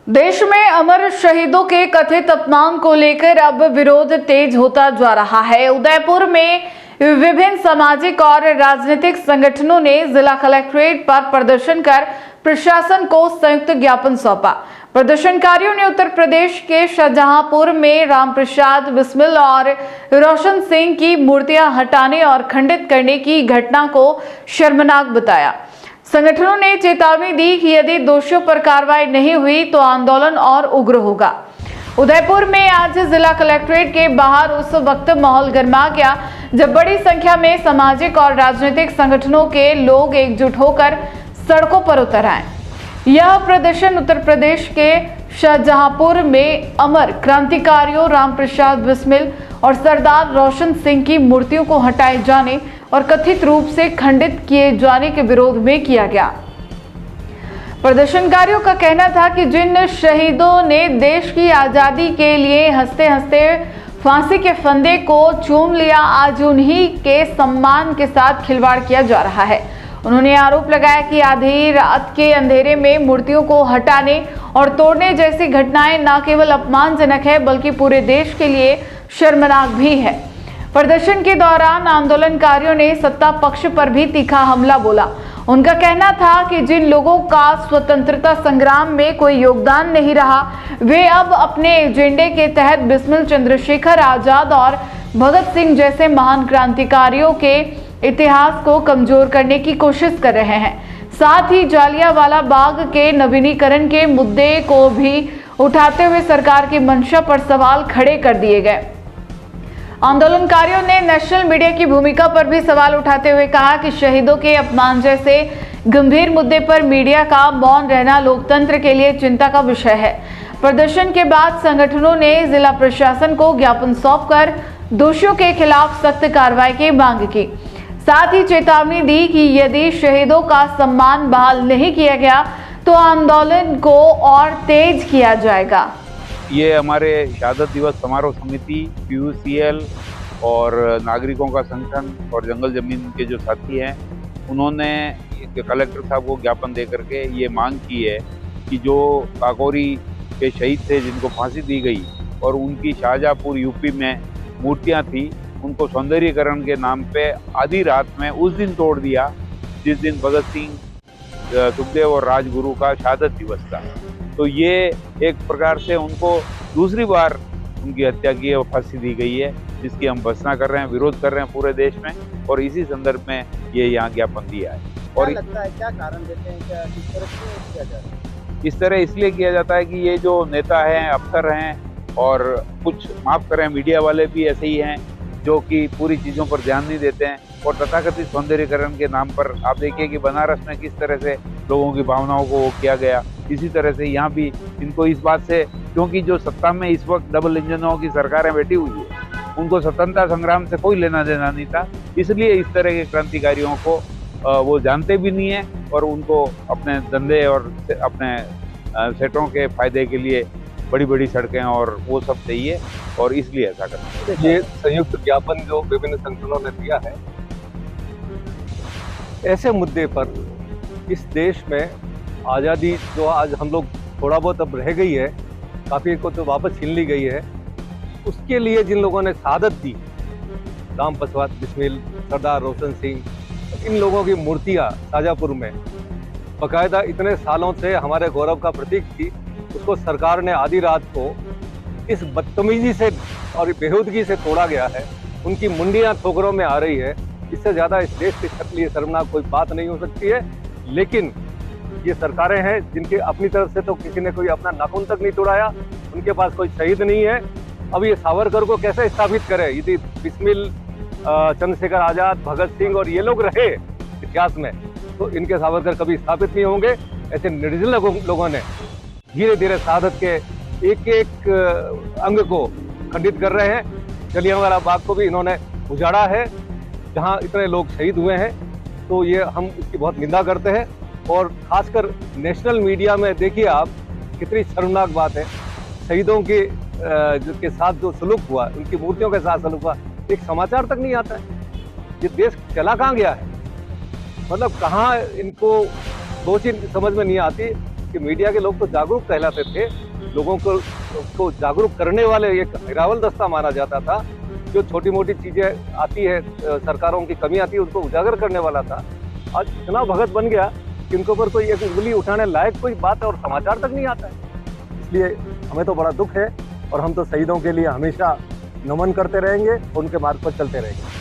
देश में अमर शहीदों के कथित अपमान को लेकर अब विरोध तेज होता जा रहा है। उदयपुर में विभिन्न सामाजिक और राजनीतिक संगठनों ने जिला कलेक्ट्रेट पर प्रदर्शन कर प्रशासन को संयुक्त ज्ञापन सौंपा। प्रदर्शनकारियों ने उत्तर प्रदेश के शाहजहांपुर में रामप्रसाद बिस्मिल और रोशन सिंह की मूर्तियां हटाने और खंडित करने की घटना को शर्मनाक बताया। संगठनों ने चेतावनी दी कि यदि दोषियों पर कार्रवाई नहीं हुई तो आंदोलन और उग्र होगा। उदयपुर में आज जिला कलेक्ट्रेट के बाहर उस वक्त माहौल गर्मा गया जब बड़ी संख्या में सामाजिक और राजनीतिक संगठनों के लोग एकजुट होकर सड़कों पर उतर आए। यह प्रदर्शन उत्तर प्रदेश के शाहजहांपुर में अमर क्रांतिकारियों रामप्रसाद बिस्मिल और सरदार रोशन सिंह की मूर्तियों को हटाए जाने और कथित रूप से खंडित किए जाने के विरोध में किया गया। प्रदर्शनकारियों का कहना था कि जिन शहीदों ने देश की आजादी के लिए हंसते हंसते फांसी के फंदे को चूम लिया, आज उन्हीं के सम्मान के साथ खिलवाड़ किया जा रहा है। उन्होंने आरोप लगाया कि आधी रात के अंधेरे में मूर्तियों को हटाने और तोड़ने जैसी घटनाएं न केवल अपमानजनक है बल्कि पूरे देश के लिए शर्मनाक भी है। प्रदर्शन के दौरान आंदोलनकारियों ने सत्ता पक्ष पर भी तीखा हमला बोला। उनका कहना था कि जिन लोगों का स्वतंत्रता संग्राम में कोई योगदान नहीं रहा, वे अब अपने एजेंडे के तहत बिस्मिल चंद्रशेखर आजाद और भगत सिंह जैसे महान क्रांतिकारियों के इतिहास को कमजोर करने की कोशिश कर रहे हैं। साथ ही जालियांवाला बाग के नवीनीकरण के मुद्दे को भी उठाते हुए सरकार की मंशा पर सवाल खड़े कर दिए गए। आंदोलनकारियों ने नेशनल मीडिया की भूमिका पर भी सवाल उठाते हुए कहा कि शहीदों के अपमान जैसे गंभीर मुद्दे पर मीडिया का मौन रहना लोकतंत्र के लिए चिंता का विषय है। प्रदर्शन के बाद संगठनों ने जिला प्रशासन को ज्ञापन सौंपकर दोषियों के खिलाफ सख्त कार्रवाई की मांग की। साथ ही चेतावनी दी कि यदि शहीदों का सम्मान बहाल नहीं किया गया तो आंदोलन को और तेज किया जाएगा। ये हमारे शहादत दिवस समारोह समिति, PUCL और नागरिकों का संगठन और जंगल जमीन के जो साथी हैं, उन्होंने कलेक्टर साहब को ज्ञापन दे करके ये मांग की है कि जो काकोरी के शहीद थे जिनको फांसी दी गई और उनकी शाहजहांपुर यूपी में मूर्तियां थी, उनको सौंदर्यीकरण के नाम पे आधी रात में उस दिन तोड़ दिया जिस दिन भगत सिंह, सुखदेव और राजगुरु का शहादत दिवस था। तो ये एक प्रकार से उनको दूसरी बार उनकी हत्या की है और फांसी दी गई है, जिसकी हम भर्त्सना कर रहे हैं, विरोध कर रहे हैं पूरे देश में, और इसी संदर्भ में ये यहाँ ज्ञापन दिया है। और लगता है क्या कारण देते हैं, क्या किस तरह से किया जाता है? इस तरह इसलिए किया जाता है कि ये जो नेता हैं, अफसर हैं और कुछ माफ करें मीडिया वाले भी ऐसे ही हैं जो कि पूरी चीज़ों पर ध्यान नहीं देते हैं और तथाकथित सौंदर्यीकरण के नाम पर आप देखिए कि बनारस में किस तरह से लोगों की भावनाओं को वो किया गया, इसी तरह से यहाँ भी इनको इस बात से, क्योंकि जो सत्ता में इस वक्त डबल इंजनों की सरकारें बैठी हुई है, उनको स्वतंत्रता संग्राम से कोई लेना देना नहीं था, इसलिए इस तरह के क्रांतिकारियों को वो जानते भी नहीं है और उनको अपने धंधे और अपने सेठों के फायदे के लिए बड़ी बड़ी सड़कें और वो सब चाहिए और इसलिए ऐसा करते हैं। ये संयुक्त ज्ञापन जो विभिन्न संगठनों ने दिया है, ऐसे मुद्दे पर इस देश में आज़ादी जो आज हम लोग थोड़ा बहुत अब रह गई है, काफ़ी को तो वापस छीन ली गई है, उसके लिए जिन लोगों ने शहादत दी, रामप्रसाद बिस्मिल, सरदार रोशन सिंह, इन लोगों की मूर्तियाँ शाहजहांपुर में बाकायदा इतने सालों से हमारे गौरव का प्रतीक थी, उसको सरकार ने आधी रात को इस बदतमीजी से और बेहूदगी से तोड़ा गया है। उनकी मुंडियां ठोकरों में आ रही है। इससे ज़्यादा इस देश के लिए शर्मनाक कोई बात नहीं हो सकती है। लेकिन ये सरकारें हैं जिनके अपनी तरफ से तो किसी ने कोई अपना नाखून तक नहीं तोड़ाया, उनके पास कोई शहीद नहीं है। अब ये सावरकर को कैसे स्थापित करे? यदि बिस्मिल, चंद्रशेखर आजाद, भगत सिंह और ये लोग रहे इतिहास में, तो इनके सावरकर कभी स्थापित नहीं होंगे। ऐसे निर्दयी लोगों ने धीरे धीरे शहादत के एक एक अंग को खंडित कर रहे हैं। जालियांवाला बाग को भी इन्होंने उजाड़ा है, जहां इतने लोग शहीद हुए हैं। तो ये हम इसकी बहुत निंदा करते हैं और खासकर नेशनल मीडिया में देखिए आप, कितनी शर्मनाक बात है। शहीदों के साथ जो सलूक हुआ, उनकी मूर्तियों के साथ सलूक हुआ, एक समाचार तक नहीं आता है। ये देश चला कहाँ गया है? मतलब कहाँ इनको दोषी समझ में नहीं आती। कि मीडिया के लोग तो जागरूक कहलाते थे, लोगों को जागरूक करने वाले एक हिरावल दस्ता माना जाता था, जो छोटी मोटी चीजें आती है, सरकारों की कमी आती है, उनको उजागर करने वाला था। आज इतना भगत बन गया कि उनके ऊपर कोई एक उंगली उठाने लायक कोई बात और समाचार तक नहीं आता है। इसलिए हमें तो बड़ा दुख है और हम तो शहीदों के लिए हमेशा नमन करते रहेंगे, उनके मार्ग पर चलते रहेंगे।